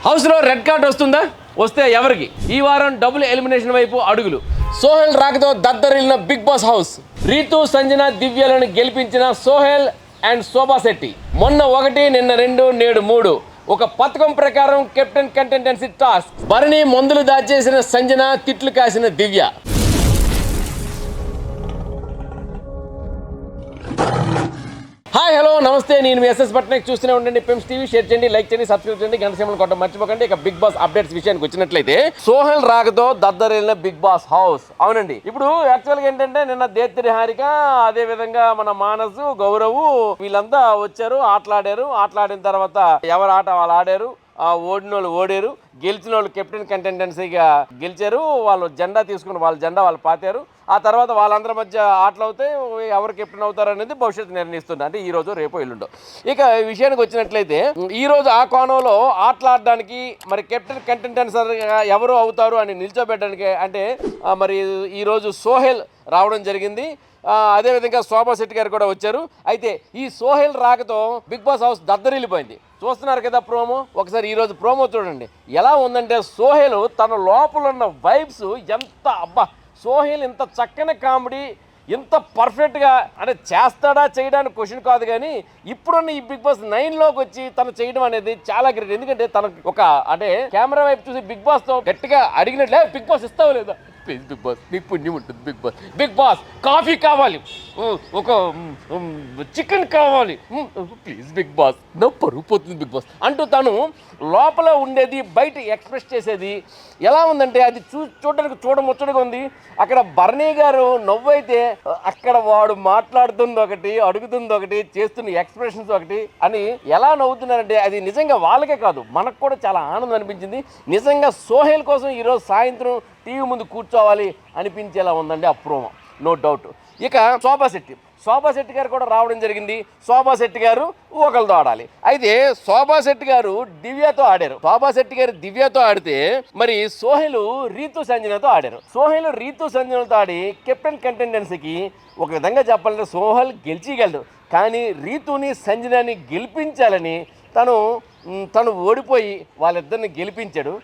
House లో red card వస్తుందా? వస్తే ఎవరికి? ఈ వారం డబుల్ ఎలిమినేషన్ వైపు అడుగులు. సోహెల్ రాకతో దద్దరిల్లిన Bigg Boss house. Rithu, Sanjana, దివ్యలను గెలిపించిన సోహెల్ అండ్ శోభా శెట్టి. మొన్న 1, నిన్న 2, నేడు 3. ఒక పథకం ప్రకారం కెప్టెన్ కంటెంటెన్సీ టాస్క్. భరణి మందులు దాచేసిన సంజన, తిట్లు కాసిన దివ్య. హాయ్, హలో, నమస్తే. నేను మీ ఎస్ఎస్ పట్నాయక్. చూస్తూనే ఉండండి పెమ్స్ టీవీ. షేర్ చేయండి, లైక్ చేయండి, సబ్స్క్రైబ్ చేయండి, గంట సింబల్ కొట్టడం మర్చిపోకండి. ఇక బిగ్ బాస్ అప్డేట్స్ విషయానికి వచ్చినట్లయితే, సోహెల్ రాకతో దద్దరిల్లిన బిగ్ బాస్ హౌస్. అవునండి, ఇప్పుడు యాక్చువల్గా ఏంటంటే నిన్న దేత్రి హారిక, అదే విధంగా మన మానసు, గౌరవ్ వీళ్ళంతా వచ్చారు, ఆటలాడిన తర్వాత ఎవరు ఆట వాళ్ళు ఆడారు. ఓడిన వాళ్ళు ఓడారు, గెలిచిన వాళ్ళు కెప్టెన్ కంటెంటెన్సీగా గెలిచారు. వాళ్ళు జెండా తీసుకుని వాళ్ళ జెండా వాళ్ళు పాతారు. ఆ తర్వాత వాళ్ళందరి మధ్య ఆటలు అవుతాయి. ఎవరు కెప్టెన్ అవుతారు అనేది భవిష్యత్తు నిర్ణయిస్తుంది. అంటే ఈ రోజు, రేపు, ఎల్లుండో. ఇక విషయానికి వచ్చినట్లయితే, ఈ రోజు ఆ కోణంలో ఆటలాడడానికి మరి కెప్టెన్ కంటెంటెన్సీగా ఎవరు అవుతారు అని నిల్చోబెట్టడానికి అంటే మరి ఈరోజు సోహెల్ రావడం జరిగింది. అదేవిధంగా శోభా శెట్టి గారు కూడా వచ్చారు. అయితే ఈ సోహెల్ రాకతో బిగ్ బాస్ హౌస్ దద్దరిల్లిపోయింది. చూస్తున్నారు కదా ప్రోమో. ఒకసారి ఈరోజు ప్రోమో చూడండి. ఎలా ఉందంటే సోహెల్ తన లోపల ఉన్న వైబ్స్ ఎంత సోహెల్ ఇంత చక్కని కామెడీ, ఇంత పర్ఫెక్ట్గా అంటే చేస్తాడా చేయడానికి క్వశ్చన్ కాదు, కానీ ఇప్పుడున్న ఈ బిగ్ బాస్ 9లోకి వచ్చి తను చేయడం అనేది చాలా గ్రేట్. ఎందుకంటే తనకు ఒక అంటే కెమెరా వైపు చూసి బిగ్ బాస్తో గట్టిగా అడిగినట్లే, బిగ్ బాస్ ఇస్తావు లేదా, ప్లీజ్ బిగ్ బాస్ నీకు పుణ్యం ఉంటుంది, బిగ్ బాస్ కాఫీ కావాలి, ఒక చికెన్ కావాలి, ప్లీజ్ బిగ్ బాస్ నా పరుగు పోతుంది బిగ్ బాస్ అంటూ తను లోపల ఉండేది బయట ఎక్స్ప్రెస్ చేసేది ఎలా ఉందంటే అది చూడడానికి చూడముచ్చటగా ఉంది. అక్కడ భరణి గారు నవ్వైతే అక్కడ వాడు మాట్లాడుతుంది ఒకటి, అడుగుతుంది ఒకటి, చేస్తున్న ఎక్స్ప్రెషన్స్ ఒకటి అని ఎలా నవ్వుతున్నారంటే అది నిజంగా వాళ్ళకే కాదు మనకు కూడా చాలా ఆనందం అనిపించింది. నిజంగా సోహెల్ కోసం ఈరోజు సాయంత్రం టీవీ ముందు కూర్చోవాలి అనిపించేలా ఉందండి ఆ ప్రోమో, నో డౌట్. ఇక శోభా శెట్టి గారు కూడా రావడం జరిగింది. శోభా శెట్టి గారు ఒకరితో ఆడాలి. అయితే శోభా శెట్టి గారు దివ్యతో ఆడారు. శోభా శెట్టి గారు దివ్యతో ఆడితే మరి సోహెల్ రీతు సంజనతో ఆడారు. సోహెల్ రీతు సంజనతో ఆడి కెప్టెన్ కంటెంటెన్సీకి ఒక విధంగా చెప్పాలంటే సోహెల్ గెలిచిగలడు, కానీ రీతుని సంజనని గెలిపించాలని తను ఓడిపోయి వాళ్ళిద్దరిని గెలిపించాడు.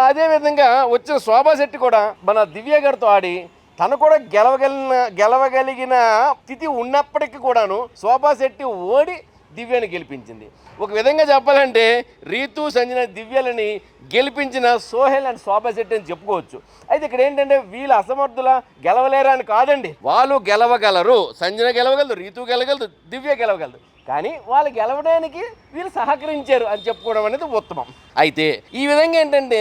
అదేవిధంగా వచ్చిన శోభా శెట్టి కూడా మన దివ్య గారితో ఆడి తను కూడా గెలవగలిగిన స్థితి ఉన్నప్పటికీ కూడాను శోభా శెట్టి ఓడి దివ్యని గెలిపించింది. ఒక విధంగా చెప్పాలంటే రీతు, సంజన, దివ్యలని గెలిపించిన సోహెల్ అండ్ శోభా శెట్టి అని చెప్పుకోవచ్చు. అయితే ఇక్కడ ఏంటంటే వీళ్ళు అసమర్థుల గెలవలేరా అని కాదండి, వాళ్ళు గెలవగలరు. సంజన గెలవగలదు, రీతు గెలవగలదు, దివ్య గెలవగలదు, కానీ వాళ్ళు గెలవడానికి వీళ్ళు సహకరించారు అని చెప్పుకోవడం అనేది ఉత్తమం. అయితే ఈ విధంగా ఏంటంటే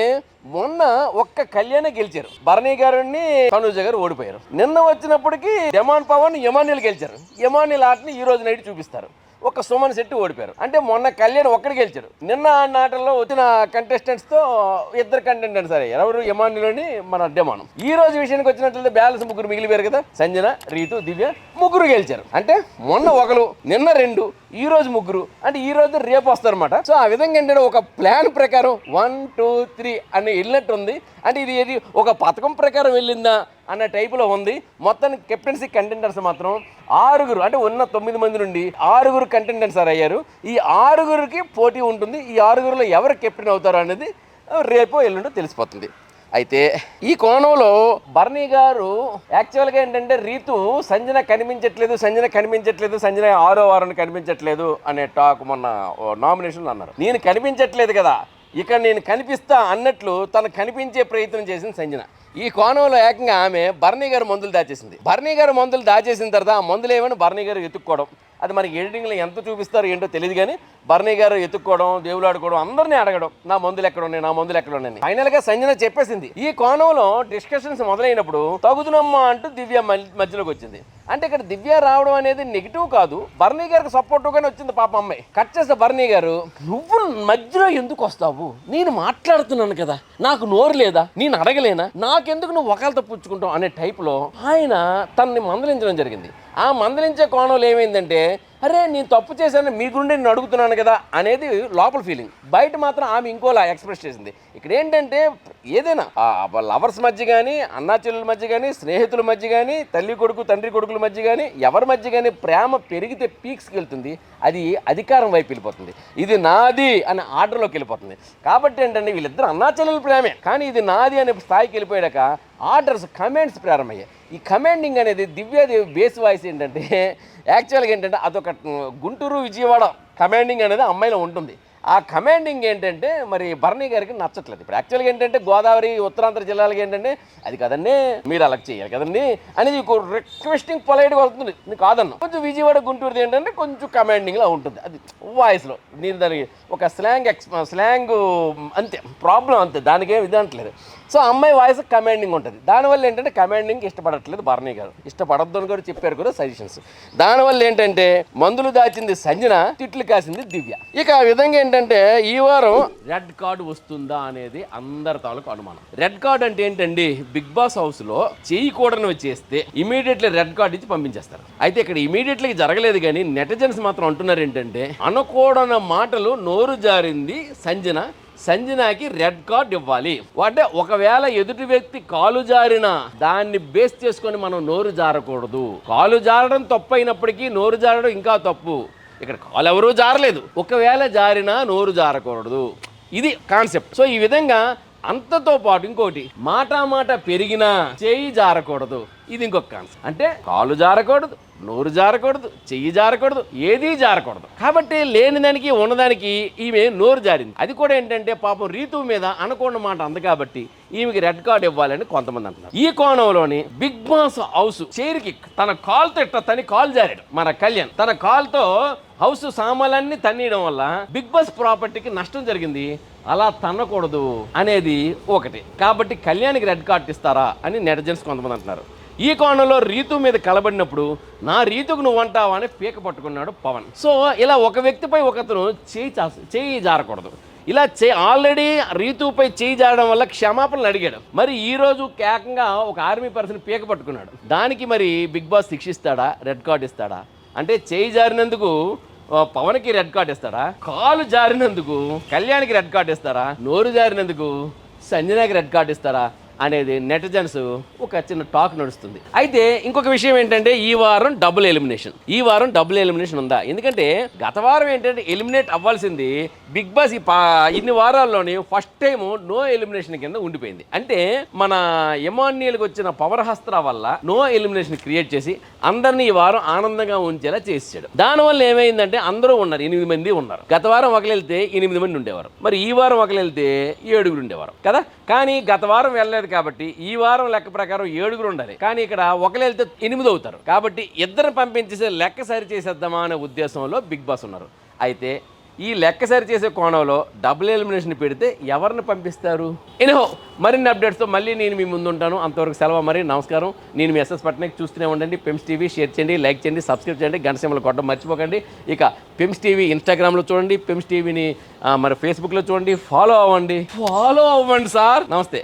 మొన్న ఒక్క కళ్యాణే గెలిచారు. భరణి గారిని తనుజ గారు ఓడిపోయారు. నిన్న వచ్చినప్పటికీ డెమాన్ పవన్, ఎమాన్యుల్ గెలిచారు. ఎమాన్యుల్ ఆటని ఈ రోజు నైట్ చూపిస్తారు. ఒక సుమన్ శెట్టి ఓడిపోయారు. అంటే మొన్న కళ్యాణ్ ఒక్కడు గెలిచాడు. నిన్న ఆటల్లో వచ్చిన కంటెస్టెంట్స్తో 2 కంటెస్టెంట్స్ అయ్యారు. ఎవరు? ఎమాన్యుల్, మన డెమాన్. ఈ రోజు విషయానికి వచ్చినట్లయితే బ్యాలెన్స్ 3 మిగిలిపోయారు కదా. సంజన, రీతు, దివ్య 3 గెలిచారు. అంటే మొన్న 1, నిన్న 2, ఈ రోజు 3. అంటే ఈ రోజు రేపు వస్తారన్నమాట. సో ఆ విధంగా ఏంటంటే ఒక ప్లాన్ ప్రకారం 1, 2, 3 అని వెళ్ళినట్టు ఉంది. అంటే ఇది ఒక పథకం ప్రకారం వెళ్ళిందా అన్న టైపులో ఉంది. మొత్తానికి కెప్టెన్సీ కంటెండర్స్ మాత్రం 6 అంటే ఉన్న 9 మంది నుండి 6 కంటెండర్స్ అయ్యారు. ఈ 6కి పోటీ ఉంటుంది. ఈ 6లో ఎవరు కెప్టెన్ అవుతారు అనేది రేపో ఎల్లుండో తెలిసిపోతుంది. అయితే ఈ కోణంలో భరణి గారు యాక్చువల్గా ఏంటంటే రీతు సంజన కనిపించట్లేదు, సంజన 6వ వారం కనిపించట్లేదు అనే టాక్ మొన్న నామినేషన్ అన్నారు. నేను కనిపించట్లేదు కదా, ఇక నేను కనిపిస్తా అన్నట్లు తను కనిపించే ప్రయత్నం చేసింది సంజన. ఈ కోణంలో ఏకంగా ఆమె భరణి గారు మందులు దాచేసింది. భరణి గారు మందులు దాచేసిన తర్వాత ఆ మందులు ఏమని భరణి గారు ఎత్తుక్కోవడం, అది మనకి ఎడిటింగ్లో ఎంత చూపిస్తారో ఏంటో తెలియదు, కానీ భరణి గారు ఎత్తుక్కోవడం, దేవులాడుకోవడం, అందరినీ అడగడం నా మందులు ఎక్కడ ఉన్నాయి. ఫైనల్గా సంజన చెప్పేసింది. ఈ కోణంలో డిస్కషన్స్ మొదలైనప్పుడు తగుదునమ్మా అంటూ దివ్య మధ్యలోకి వచ్చింది. అంటే ఇక్కడ దివ్య రావడం అనేది నెగిటివ్ కాదు, భరణి గారికి సపోర్టివ్గానే వచ్చింది పాప అమ్మాయి. కట్ చేస్తే భరణి గారు, నువ్వు మధ్యలో ఎందుకు వస్తావు, నేను మాట్లాడుతున్నాను కదా, నాకు నోరు లేదా, నేను అడగలేనా, నాకెందుకు నువ్వు ఒకళ్ళతో పుచ్చుకుంటావు అనే టైప్లో ఆయన తనని మందలించడం జరిగింది. ఆ మందలించే కోణంలో ఏమైందంటే అరే నేను తప్పు చేశాను మీ గుండె నేను అడుగుతున్నాను కదా అనేది లోపల ఫీలింగ్. బయట మాత్రం ఆమె ఇంకోలా ఎక్స్ప్రెస్ చేసింది. ఇక్కడ ఏంటంటే ఏదైనా లవర్స్ మధ్య కానీ, అన్నా చెల్లెల మధ్య కానీ, స్నేహితుల మధ్య కానీ, తల్లి కొడుకు తండ్రి కొడుకుల మధ్య కానీ, ఎవరి మధ్య కానీ ప్రేమ పెరిగితే పీక్స్కి వెళ్తుంది, అది అధికారం వైపు వెళ్ళిపోతుంది. ఇది నాది అనే ఆర్డర్లోకి వెళ్ళిపోతుంది. కాబట్టి ఏంటంటే వీళ్ళిద్దరు అన్నా చెల్లెల ప్రేమే, కానీ ఇది నాది అనే స్థాయికి వెళ్ళిపోయాక ఆర్డర్స్ కమెంట్స్ ప్రారంభమయ్యాయి. ఈ కమాండింగ్ అనేది దివ్యాదేవి బేస్ వాయిస్ ఏంటంటే యాక్చువల్గా ఏంటంటే అదొక గుంటూరు విజయవాడ కమాండింగ్ అనేది అమ్మాయిలో ఉంటుంది. ఆ కమాండింగ్ ఏంటంటే మరి భరణి గారికి నచ్చట్లేదు. ఇప్పుడు యాక్చువల్గా ఏంటంటే గోదావరి ఉత్తరాంధ్ర జిల్లాలకి ఏంటంటే అది కదండి మీరు అలా చేయాలి కదండి అనేది రిక్వెస్టింగ్ పొలైట్గా వస్తుంది. నీకు కాదన్న కొంచెం విజయవాడ గుంటూరుది ఏంటంటే కొంచెం కమాండింగ్లో ఉంటుంది అది వాయిస్లో. నేను దానికి ఒక స్లాంగ్ అంతే, ప్రాబ్లం అంతే, దానికేం ఇది అంటలేదు. సో అమ్మాయి వాయిస్ కమాండింగ్ ఉంటుంది. దానివల్ల ఏంటంటే కమాండింగ్ ఇష్టపడట్లేదు భరణి గారు, ఇష్టపడద్దు అని కూడా చెప్పారు కూడా సజెషన్స్. దానివల్ల ఏంటంటే మందులు దాచింది సంజన, తిట్లు కాసింది దివ్య. ఇక ఆ విధంగా ఏంటంటే ఈ వారం రెడ్ కార్డు వస్తుందా అనేది అందరి తాలూకు అనుమానం. రెడ్ కార్డ్ అంటే ఏంటండి, బిగ్ బాస్ హౌస్ లో చేయకూడని చేస్తే ఇమీడియట్లీ రెడ్ కార్డ్ ఇచ్చి పంపించేస్తారు. అయితే ఇక్కడ ఇమీడియట్లీ జరగలేదు, కానీ నెటిజన్స్ మాత్రం అంటున్నారు ఏంటంటే అనకూడని మాటలు నోరు జారింది సంజనాకి రెడ్ కార్డ్ ఇవ్వాలి. అంటే ఒకవేళ ఎదుటి వ్యక్తి కాలు జారినా దాన్ని బేస్ చేసుకొని మనం నోరు జారకూడదు. కాలు జారడం తప్పు అయినప్పటికీ నోరు జారడం ఇంకా తప్పు. ఇక్కడ కాలు ఎవరూ జారలేదు, ఒకవేళ జారినా నోరు జారకూడదు, ఇది కాన్సెప్ట్. సో ఈ విధంగా అంతతో పాటు ఇంకోటి మాట పెరిగినా చేయి జారకూడదు, ఇది ఇంకొక కాన్సెప్ట్. అంటే కాలు జారకూడదు, నోరు జారకూడదు, చెయ్యి జారకూడదు, ఏదీ జారకూడదు. కాబట్టి లేని దానికి ఉన్నదానికి ఈమె నోరు జారింది. అది కూడా ఏంటంటే పాపం రీతు మీద అనకూడని మాట అంది కాబట్టి ఈమెకి రెడ్ కార్డ్ ఇవ్వాలని కొంతమంది అంటున్నారు. ఈ కోణంలోని బిగ్ బాస్ హౌస్ చైర్కి తన కాలుతో తని కాలు జారాడు మన కళ్యాణ్. తన కాలుతో హౌస్ సామాన్లన్నీ తన్నియడం వల్ల బిగ్ బాస్ ప్రాపర్టీకి నష్టం జరిగింది. అలా తన్నకూడదు అనేది ఒకటి. కాబట్టి కళ్యాణ్కి రెడ్ కార్డ్ ఇస్తారా అని నెటిజన్స్ కొంతమంది అంటున్నారు. ఈ కోణంలో రీతు మీద కలబడినప్పుడు నా రీతుకు నువ్వు అంటావా అని పీక పట్టుకున్నాడు పవన్. సో ఇలా ఒక వ్యక్తిపై ఒకతను చేయి జారకూడదు. ఇలా ఆల్రెడీ రీతుపై చేయి జారడం వల్ల క్షమాపణలు అడిగాడు. మరి ఈ రోజు ఏకంగా ఒక ఆర్మీ పర్సన్ పీక పట్టుకున్నాడు. దానికి మరి బిగ్ బాస్ శిక్షిస్తాడా, రెడ్ కార్డ్ ఇస్తాడా? అంటే చేయి జారినందుకు పవన్కి రెడ్ కార్డ్ ఇస్తాడా, కాలు జారినందుకు కళ్యాణ్కి రెడ్ కార్డ్ ఇస్తారా, నోరు జారినందుకు సంజనాకి రెడ్ కార్డ్ ఇస్తారా అనేది నెటిజన్స్ ఒక చిన్న టాక్ నడుస్తుంది. అయితే ఇంకొక విషయం ఏంటంటే ఈ వారం డబుల్ ఎలిమినేషన్ ఉందా? ఎందుకంటే గత వారం ఏంటంటే ఎలిమినేట్ అవ్వాల్సింది బిగ్ బాస్ ఇన్ని వారాల్లోని ఫస్ట్ టైం నో ఎలిమినేషన్ కింద ఉండిపోయింది. అంటే మన ఎమాన్యుయల్కి వచ్చిన పవర్ హస్త్ర వల్ల నో ఎలిమినేషన్ క్రియేట్ చేసి అందరినీ ఈ వారం ఆనందంగా ఉంచేలా చేసాడు. దానివల్ల ఏమైందంటే అందరూ ఉన్నారు, 8 మంది ఉన్నారు. గత వారం ఒకరు వెళ్తే 8 మంది ఉండేవారు, మరి ఈ వారం ఒకరు వెళ్తే 7 ఉండేవారు కదా. కానీ గత వారం వెళ్ళలేదు కాబట్టి ఈ వారం లెక్క ప్రకారం 7 ఉండాలి. కానీ ఇక్కడ ఒకరు వెళ్తే 8 అవుతారు. కాబట్టి ఇద్దరు పంపించేసే లెక్క సరి చేసేద్దామా అనే ఉద్దేశంలో బిగ్ బాస్ ఉన్నారు. అయితే ఈ లెక్క సరి చేసే కోణంలో డబుల్ ఎలిమినేషన్ పెడితే ఎవరిని పంపిస్తారు? ఎనిహో మరిన్ని అప్డేట్స్తో మళ్ళీ నేను మీ ముందు ఉంటాను. అంతవరకు సెలవు, మరి నమస్కారం. నేను మీ ఎస్ఎస్ పట్నాయక్. చూస్తూనే ఉండండి పెమ్స్ టీవీ. షేర్ చేయండి, లైక్ చేయండి, సబ్స్క్రైబ్ చేయండి, గంట సింబల్ కొట్టడం మర్చిపోకండి. ఇక పెమ్స్ టీవీ ఇన్స్టాగ్రామ్లో చూడండి, పెమ్స్ టీవీని మరి ఫేస్బుక్లో చూడండి. ఫాలో అవ్వండి సార్. నమస్తే.